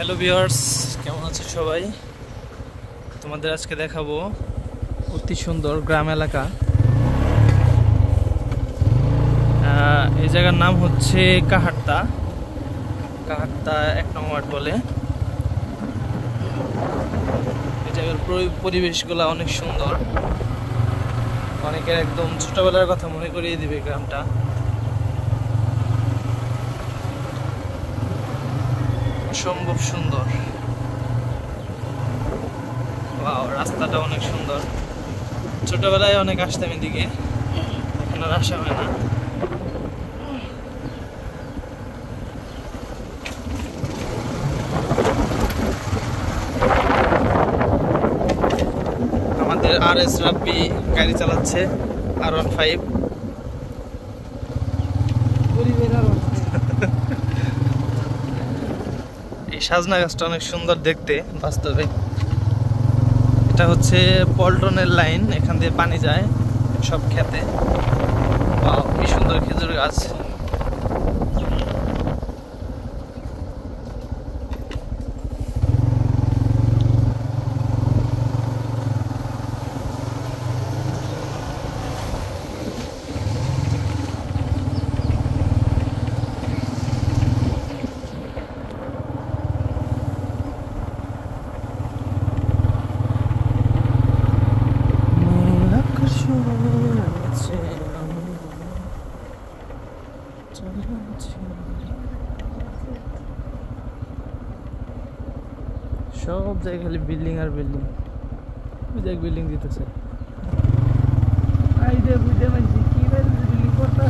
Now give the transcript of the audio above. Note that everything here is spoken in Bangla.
হ্যালো ভিউয়ার্স, কেমন আছো সবাই? তোমাদের আজকে দেখাবো অতি সুন্দর গ্রাম এলাকা। এই জায়গার নাম হচ্ছে কাহাট্টা। কাহাট্টা 1 নং ওয়ার্ড বলে। এই জায়গার পরিবেশগুলো অনেক সুন্দর, অনেকের একদম ছোটবেলার কথা মনে করিয়ে দিবে গ্রামটা। অসম্ভব সুন্দর। ওয়াও, রাস্তাটা অনেক সুন্দর। ছোটবেলায় অনেক আসতাম এদিকে, এখন আর আসা হয় না। আমাদের RS রাব্বি গাড়ি চালাচ্ছে, R15। এই সাজনা গাছটা অনেক সুন্দর দেখতে বাস্তবে। এটা হচ্ছে পল্টনের লাইন, এখান দিয়ে পানি যায় সব খেতে। ওয়াও, কি সুন্দর খেজুর গাছ। সব জায়গায় খালি বিল্ডিং আর বিল্ডিং। ওই জায়গায় বিল্ডিং দিতেছে। বুঝতে পারছি কি বিল্ডিং করতে